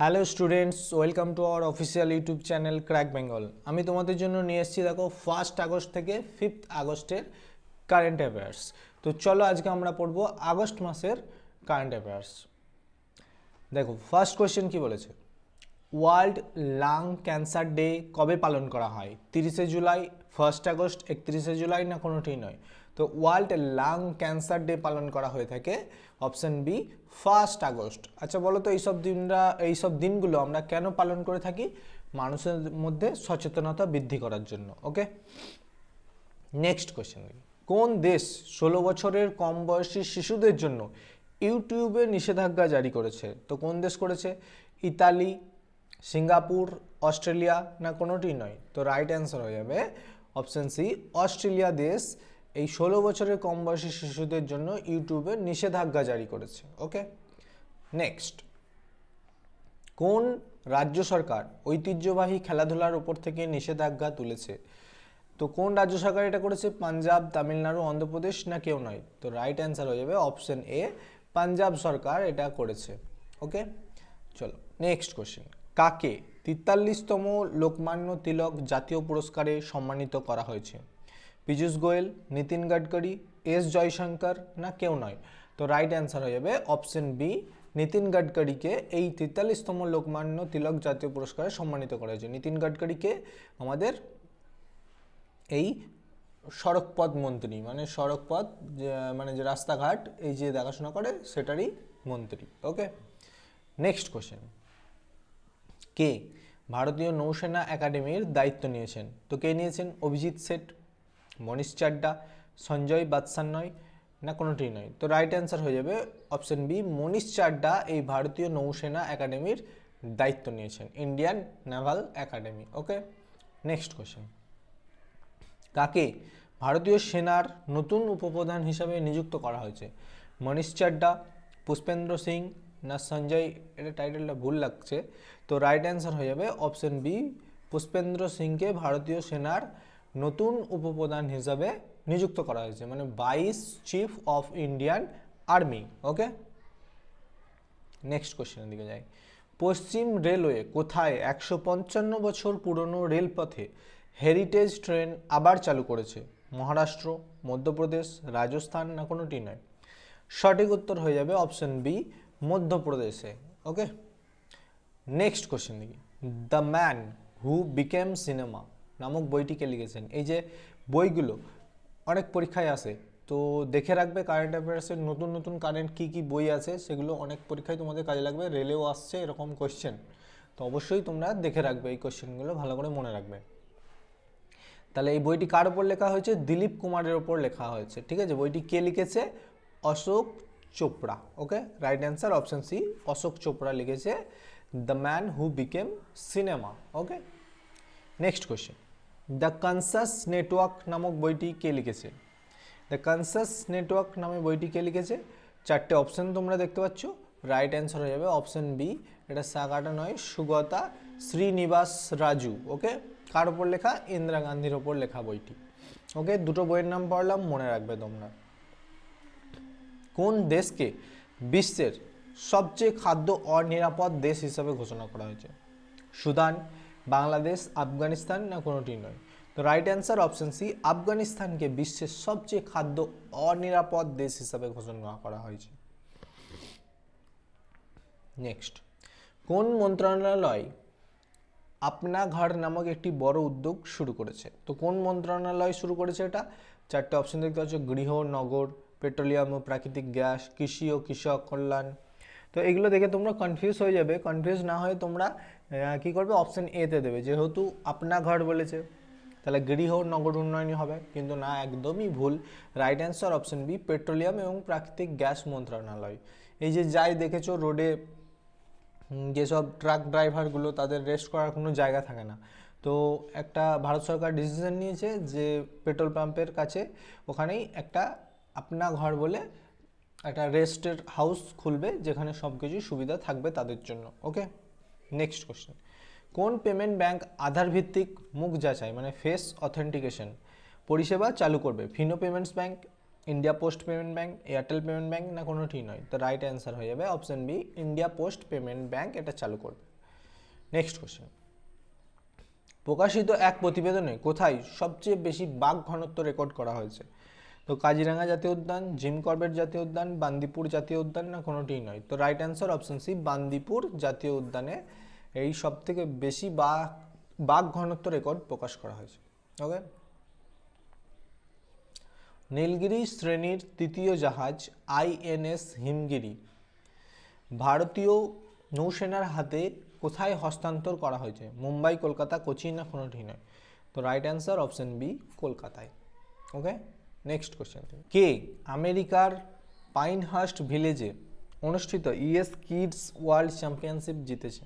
Hello students, welcome to our official YouTube channel crack Bengal. আমি তোমাদের জন্য নিয়ে এসেছি দেখো 1 আগস্ট থেকে 5 আগস্টের কারেন্ট অ্যাফেয়ার্স। তো চলো আজকে আমরা পড়বো আগস্ট মাসের কারেন্ট অ্যাফেয়ার্স। দেখো ফার্স্ট কোয়েশ্চেন কি বলেছে, ওয়ার্ল্ড লাং ক্যান্সার ডে কবে পালন করা হয়? 30শে জুলাই, 1 আগস্ট, 31শে জুলাই, না কোনোটি নয়। তো ওয়ার্ল্ড লাং ক্যান্সার ডে পালন করা হয়ে থাকে অপশন বি 1 আগস্ট। আচ্ছা বলো তো এইসব দিনগুলো আমরা কেন পালন করে থাকি? মানুষের মধ্যে সচেতনতা বৃদ্ধি করার জন্য। ওকে, নেক্সট কোয়েশ্চেন, কোন দেশ 16 বছরের কম বয়সী শিশুদের জন্য ইউটিউবে নিষেধাজ্ঞা জারি করেছে? তো কোন দেশ করেছে? ইতালি, সিঙ্গাপুর, অস্ট্রেলিয়া, না কোনোটি নয়। তো রাইট অ্যান্সার হয়ে যাবে অপশন সি, অস্ট্রেলিয়া দেশ এই 16 বছরের কম বয়সী শিশুদের জন্য ইউটিউবে নিষেধাজ্ঞা জারি করেছে। ওকে, নেক্সট, কোন রাজ্য সরকার ঐতিহ্যবাহী খেলাধুলার উপর থেকে নিষেধাজ্ঞা তুলেছে? তো কোন রাজ্য সরকার এটা করেছে? পাঞ্জাব, তামিলনাড়ু, অন্ধ্রপ্রদেশ, না কেউ নয়। তো রাইট অ্যান্সার হয়ে যাবে অপশন এ, পাঞ্জাব সরকার এটা করেছে। ওকে, চলো নেক্সট কোশ্চেন, কাকে 43তম লোকমান্য তিলক জাতীয় পুরস্কারে সম্মানিত করা হয়েছে? পীযূষ গোয়েল, নীতিন গাডকারি, এস জয়শঙ্কর, না কেউ নয়। তো রাইট অ্যান্সার হয়ে যাবে অপশন বি, নীতিন গাডকারিকে এই 43তম লোকমান্য তিলক জাতীয় পুরস্কারে সম্মানিত করা হয়েছে। নীতিন গাডকারিকে আমাদের এই সড়কপথ মন্ত্রী, মানে সড়কপথ মানে যে রাস্তাঘাট এই যে দেখাশোনা করে সেটারই মন্ত্রী। ওকে, নেক্সট কোশ্চেন, কে ভারতীয় নৌসেনা একাডেমির দায়িত্ব নিয়েছেন? তো কে নিয়েছেন? অভিজিৎ শেঠ, মনীষ চাড্ডা, সঞ্জয় বাৎসান্নয়, না কোনোটি নয়। তো রাইট অ্যান্সার হয়ে যাবে অপশন বি, মনীষ চাড্ডা এই ভারতীয় নৌসেনা একাডেমির দায়িত্ব নিয়েছেন, ইন্ডিয়ান নেভাল একাডেমি। ওকে, নেক্সট কোশ্চেন, কাকে ভারতীয় সেনার নতুন উপপ্রধান হিসাবে নিযুক্ত করা হয়েছে? মনীষ চাড্ডা, পুষ্পেন্দ্র সিং, না সঞ্জয়, এটা টাইটেলটা ভুল লাগছে। তো রাইট অ্যান্সার হয়ে যাবে অপশন বি, পুষ্পেন্দ্র সিংকে ভারতীয় সেনার নতুন উপপ্রধান হিসাবে নিযুক্ত করা হয়েছে, মানে vice chief of Indian army. Okay, next কোশ্চেনের দিকে যাই, পশ্চিম রেলওয়ে কোথায় 155 বছর পুরনো রেলপথে হেরিটেজ ট্রেন আবার চালু করেছে? মহারাষ্ট্র, মধ্যপ্রদেশ, রাজস্থান, না কোনোটি নয়। সঠিক উত্তর হয়ে যাবে অপশন বি, মধ্যপ্রদেশে। ওকে, নেক্সট কোশ্চেন দেখি, the man who became cinema নামক বইটিকে লিখেছেন? এই যে বইগুলো অনেক পরীক্ষায় আসে, তো দেখে রাখবে কারেন্ট অ্যাফেয়ার্সের নতুন নতুন কারেন্ট কী কী বই আছে, সেগুলো অনেক পরীক্ষায় তোমাদের কাজে লাগবে। রেলেও আসছে এরকম কোশ্চেন, তো অবশ্যই তোমরা দেখে রাখবে, এই কোশ্চেনগুলো ভালো করে মনে রাখবে। তাহলে এই বইটি কার ওপর লেখা হয়েছে? দিলীপ কুমারের ওপর লেখা হয়েছে। ঠিক আছে, বইটি কে লিখেছে? Ashok Chopra. Okay, right answer option C, Ashok Chopra লিখেছে the man who became cinema. Okay, next question, the conscious network নামক বইটি কে লিখেছে? দ্য কনসাস নেটওয়ার্ক নামে বইটি কে লিখেছে? চারটে অপশন তোমরা দেখতে পাচ্ছ, রাইট অ্যান্সার হয়ে যাবে অপশন বি, এটা সাগাটা নয়, সুগতা শ্রীনিবাস রাজু। ওকে, কার ওপর লেখা? ইন্দিরা গান্ধীর ওপর লেখা বইটি। ওকে, দুটো বইয়ের নাম পড়লাম, মনে রাখবে তোমরা। কোন দেশকে বিশ্বের সবচেয়ে খাদ্য অনিরাপদ দেশ হিসাবে ঘোষণা করা হয়েছে? সুদান, বাংলাদেশ, আফগানিস্তান, না কোনোটি নয়। তো রাইট অ্যান্সার অপশন সি, আফগানিস্তানকে বিশ্বের সবচেয়ে খাদ্য অনিরাপদ দেশ হিসাবে ঘোষণা করা হয়েছে। নেক্সট, কোন মন্ত্রণালয় আপনা ঘর নামক একটি বড় উদ্যোগ শুরু করেছে? তো কোন মন্ত্রণালয় শুরু করেছে এটা? চারটে অপশন দেখতে পাচ্ছ, গৃহ, নগর, পেট্রোলিয়াম ও প্রাকৃতিক গ্যাস, কৃষি ও কৃষক কল্যাণ। তো এগুলো দেখে তোমরা কনফিউজ হয়ে যাবে, কনফিউজ না হয়ে তোমরা কি করবে? অপশন এতে দেবে, যেহেতু আপনা ঘর বলেছে তাহলে গৃহ নগর উন্নয়নই হবে, কিন্তু না, একদমই ভুল। Right answer option B, petroleum এবং প্রাকৃতিক গ্যাস মন্ত্রণালয়। এই যে যাই দেখেছো রোডে যেসব ট্রাক ড্রাইভারগুলো, তাদের রেস্ট করার কোনো জায়গা থাকে না, তো একটা ভারত সরকার ডিসিশন নিয়েছে যে পেট্রোল পাম্পের কাছে ওখানেই একটা আপনা ঘর বলে একটা রেস্টের হাউস খুলবে, যেখানে সব কিছু সুবিধা থাকবে তাদের জন্য। ওকে, নেক্সট কোশ্চেন, কোন পেমেন্ট ব্যাংক আধার ভিত্তিক মুখ যাচাই মানে ফেস অথেন্টিকেশন পরিষেবা চালু করবে? Fino payments bank, India post payment bank, Airtel payment bank, না কোনোটি নয়। তো রাইট অ্যান্সার হয়ে যাবে option B, India post payment bank এটা চালু করবে। নেক্সট কোশ্চেন, প্রকাশিত এক প্রতিবেদনে কোথায় সবচেয়ে বেশি বাঘ ঘনত্ব রেকর্ড করা হয়েছে? তো কাজিরাঙ্গা জাতীয় উদ্যান, জিম কর্বেট জাতীয় উদ্যান, বান্দিপুর জাতীয় উদ্যান, না কোনোটিই নয়। তো right answer option C, Bandipur জাতীয় উদ্যানে এই সব থেকে বেশি বাঘ ঘনত্ব রেকর্ড প্রকাশ করা হয়েছে। ওকে, নীলগিরি শ্রেণীর তৃতীয় জাহাজ আইএনএস হিমগিরি ভারতীয় নৌসেনার হাতে কোথায় হস্তান্তর করা হয়েছে? মুম্বাই, কলকাতা, কোচি, না কোনোটি নয়। তো রাইট অ্যান্সার অপশন বি, কলকাতায়। ওকে, নেক্সট কোশ্চেন, কে আমেরিকার পাইনহার্স্ট ভিলেজে অনুষ্ঠিত ইউএস কিডস ওয়ার্ল্ড চ্যাম্পিয়নশিপ জিতেছে?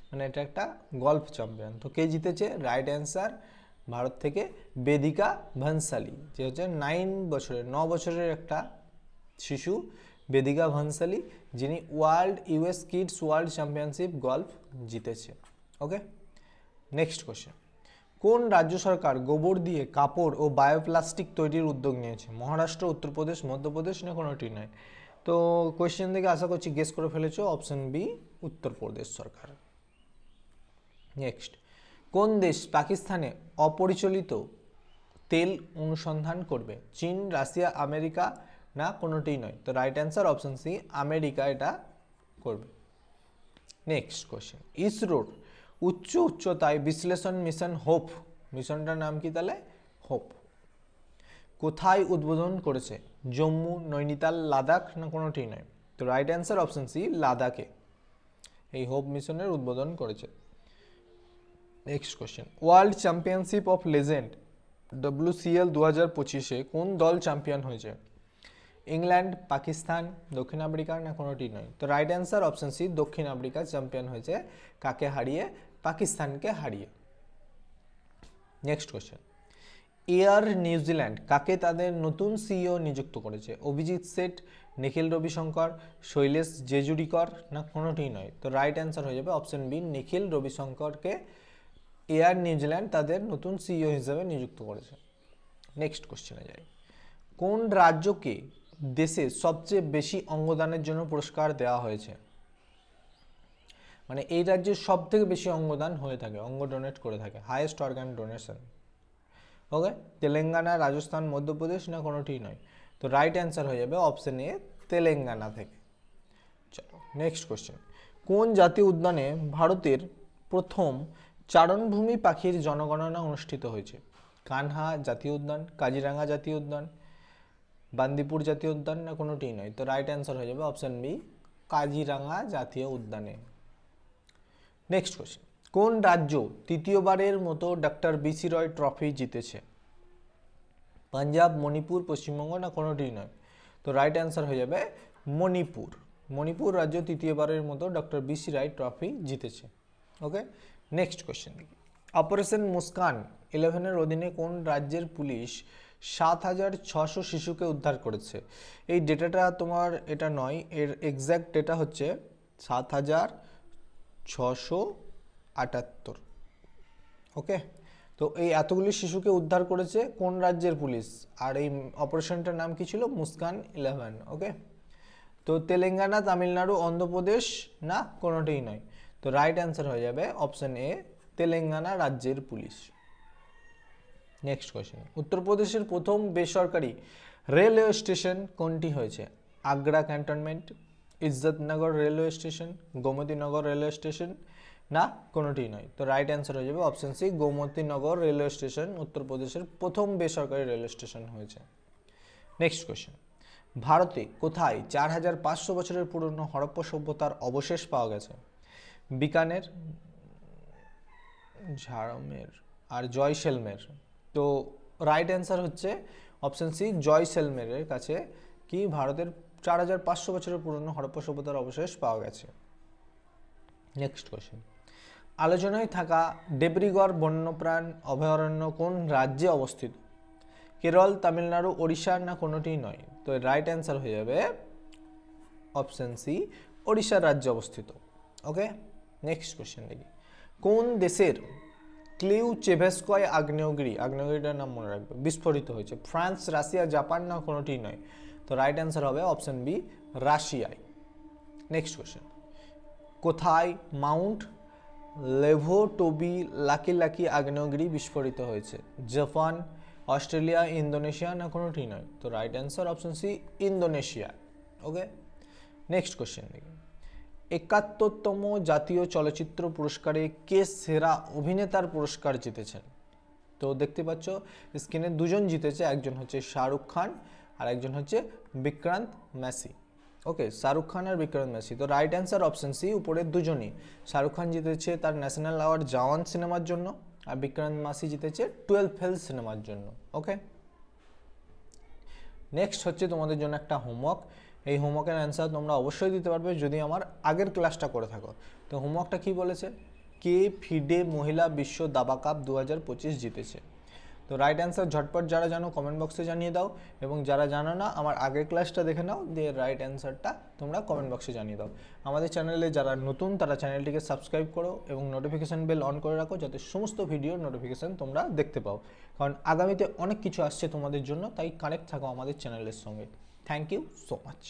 মানে এটা একটা গল্ফ চ্যাম্পিয়ন। তো কে জিতেছে? রাইট অ্যান্সার ভারত থেকে বেদিকা ভানসালি, যে হচ্ছে 9 বছরের একটা শিশু বেদিকা ভানসালি, যিনি US kids world championship golf জিতেছে। ওকে, নেক্সট কোশ্চেন, কোন রাজ্য সরকার গোবর দিয়ে কাপড় ও বায়োপ্লাস্টিক তৈরির উদ্যোগ নিয়েছে? মহারাষ্ট্র, উত্তরপ্রদেশ, মধ্যপ্রদেশ, না কোনোটি নয়। তো কোয়েশ্চেন থেকে আশা করছি গেস করে ফেলেছো, অপশন বি, উত্তরপ্রদেশ সরকার। নেক্সট, কোন দেশ পাকিস্তানে অপরিচালিত তেল অনুসন্ধান করবে? চীন, রাশিয়া, আমেরিকা, না কোনোটিই নয়। তো right answer option C, America এটা করবে। নেক্সট কোশ্চেন, ইসরোর উচ্চতায় বিশ্লেষণ মিশন হোপ, মিশনটার নাম কি তাহলে? হোপ, কোথায় উদ্বোধন করেছে? জম্মু, নৈনিতাল, লাদাখ, না কোনোটিই নয়। তো রাইট অ্যান্সার অপশন সি, লাদাখে এই হোপ মিশনের উদ্বোধন করেছে। Next question, world championship of legend WCL 2025-এ কোন দল চ্যাম্পিয়ন হয়েছে? ইংল্যান্ড, পাকিস্তান, দক্ষিণ আফ্রিকা, না কোনোটি নয়। তো রাইট অ্যান্সার অপশন সি, দক্ষিণ আফ্রিকা চ্যাম্পিয়ন হয়েছে। কাকে হারিয়ে? পাকিস্তানকে হারিয়ে। নেক্সট কোশ্চেন, এয়ার নিউজিল্যান্ড কাকে তাদের নতুন সিইও নিযুক্ত করেছে? অভিজিৎ সেঠ, নিখিল রবিশঙ্কর, শৈলেশ জেজুরিকর, না কোনোটিই নয়। তো রাইট অ্যান্সার হয়ে যাবে অপশন বি, নিখিল রবিশঙ্করকে এয়ার নিউজিল্যান্ড তাদের নতুন সিইও হিসেবে নিযুক্ত করেছে। নেক্সট কোশ্চেনে যাই, কোন রাজ্যকে দেশে সবচেয়ে বেশি অঙ্গদানের জন্য পুরস্কার দেওয়া হয়েছে? মানে এই রাজ্যে সব থেকে বেশি অঙ্গদান হয়ে থাকে, অঙ্গ ডোনেট করে থাকে, হাইয়েস্ট অর্গান ডোনেশন। ওকে, তেলেঙ্গানা, রাজস্থান, মধ্যপ্রদেশ, না কোনোটিই নয়। তো রাইট অ্যান্সার হয়ে যাবে অপশন এ, তেলেঙ্গানা থেকে। চলো নেক্সট কোশ্চেন, কোন জাতীয় উদ্যানে ভারতের প্রথম চারণভূমি পাখির জনগণনা অনুষ্ঠিত হয়েছে? কানহা জাতীয় উদ্যান, কাজিরাঙ্গা জাতীয় উদ্যান, বান্দিপুর জাতীয় উদ্যান, না কোনোটিই নয়। তো রাইট অ্যান্সার হয়ে যাবে অপশন বি, কাজিরাঙ্গা জাতীয় উদ্যানে। নেক্সট কোশ্চেন, কোন রাজ্য তৃতীয়বারের মতো ডক্টর বিসি রয় ট্রফি জিতেছে? পাঞ্জাব, মণিপুর, পশ্চিমবঙ্গ, না কোনোটিই নয়। তো রাইট অ্যান্সার হয়ে যাবে মণিপুর। মণিপুর রাজ্য তৃতীয়বারের মতো ডক্টর বিসি রায় ট্রফি জিতেছে। ওকে, নেক্সট কোশ্চেন দেখি, অপারেশন মুস্কান 11-এর অধীনে কোন রাজ্যের পুলিশ 7,600 শিশুকে উদ্ধার করেছে? এই ডেটাটা তোমার এটা নয়, এর এক্স্যাক্ট ডেটা হচ্ছে 7,678। ওকে, তো এই এতগুলি শিশুকে উদ্ধার করেছে কোন রাজ্যের পুলিশ? আর এই অপারেশনটার নাম কি ছিল? মুস্কান 11। ওকে, তো তেলেঙ্গানা, তামিলনাড়ু, অন্ধ্রপ্রদেশ, না কোনোটিই নয়। তো রাইট অ্যান্সার হয়ে যাবে অপশন এ, তেলেঙ্গানা রাজ্যের পুলিশ। নেক্সট কোয়েশ্চেন, উত্তরপ্রদেশের প্রথম বেসরকারি রেলওয়ে স্টেশন কোনটি হয়েছে? Agra cantonment, Izzatnagar railway station, Gomtinagar railway station, না কোনোটিই নয়। তো রাইট অ্যান্সার হয়ে যাবে option C, Gomtinagar railway station উত্তরপ্রদেশের প্রথম বেসরকারি রেলওয়ে স্টেশন হয়েছে। নেক্সট কোয়েশ্চেন, ভারতে কোথায় 4,500 বছরের পুরনো হরপ্পা সভ্যতার অবশেষ পাওয়া গেছে? বিকানের, ঝাড়মের, আর জয়সলমের। তো রাইট অ্যান্সার হচ্ছে অপশন সি, জয়সলমেরের কাছে কি ভারতের 4,500 বছরের পুরনো হরপ্পা সভ্যতার অবশেষ পাওয়া গেছে। নেক্সট কোয়েশ্চেন, আলোচনায় থাকা দেবরিগড় বন্যপ্রাণ অভয়ারণ্য কোন রাজ্যে অবস্থিত? কেরল, তামিলনাড়ু, ওড়িশা, না কোনোটিই নয়। তো রাইট অ্যান্সার হয়ে যাবে অপশন সি, ওড়িশা রাজ্যে অবস্থিত। ওকে, নেক্সট কোয়েশ্চেন দেখি, কোন দেশের ক্লিউচেভস্কয় আগ্নেয়গিরি, আগ্নেয়গিরিটার নাম মনে রাখবে, বিস্ফোরিত হয়েছে। ফ্রান্স, রাশিয়া, জাপান না কোনোটি নয়। তো রাইট অ্যান্সার হবে অপশন বি, রাশিয়ায়। নেক্সট কোয়েশ্চেন, কোথায় মাউন্ট লেভোটোবি লাকি লাকি আগ্নেয়গিরি বিস্ফোরিত হয়েছে? জাপান, অস্ট্রেলিয়া, ইন্দোনেশিয়া না কোনোটি নয়। তো right answer option C, Indonesia. Okay, next question দেখি, 71তম জাতীয় চলচ্চিত্র পুরস্কারে কে সেরা অভিনেতার পুরস্কার জিতেছেন? তো দেখতে পাচ্ছ স্ক্রিনে দুজন জিতেছে, একজন হচ্ছে শাহরুখ খান আর একজন হচ্ছে বিক্রান্ত মেসি। ওকে, শাহরুখ খান আর বিক্রান্ত মেসি। তো রাইট অ্যান্সার অপশন সি, উপরের দুজনই। শাহরুখ খান জিতেছে তার ন্যাশনাল অ্যাওয়ার্ড জওয়ান সিনেমার জন্য, আর বিক্রান্ত মেসি জিতেছে 12 ফেল সিনেমার জন্য। ওকে, নেক্সট হচ্ছে তোমাদের জন্য একটা হোমওয়ার্ক। এই হোমওয়ার্কের অ্যান্সার তোমরা অবশ্যই দিতে পারবে যদি আমার আগের ক্লাসটা করে থাকো। তো হোমওয়ার্কটা কি বলেছে, কে ফিডে মহিলা বিশ্ব দাবা কাপ 2025 জিতেছে? তো রাইট অ্যান্সার ঝটপট যারা জানো কমেন্ট বক্সে জানিয়ে দাও, এবং যারা জানো না আমার আগের ক্লাসটা দেখে নাও, দিয়ে রাইট অ্যান্সারটা তোমরা কমেন্ট বক্সে জানিয়ে দাও। আমাদের চ্যানেলে যারা নতুন তারা চ্যানেলটিকে সাবস্ক্রাইব করো এবং নোটিফিকেশান বেল অন করে রাখো, যাতে সমস্ত ভিডিওর নোটিফিকেশান তোমরা দেখতে পাও, কারণ আগামীতে অনেক কিছু আসছে তোমাদের জন্য, তাই কানেক্ট থাকো আমাদের চ্যানেলের সঙ্গে। Thank you so much.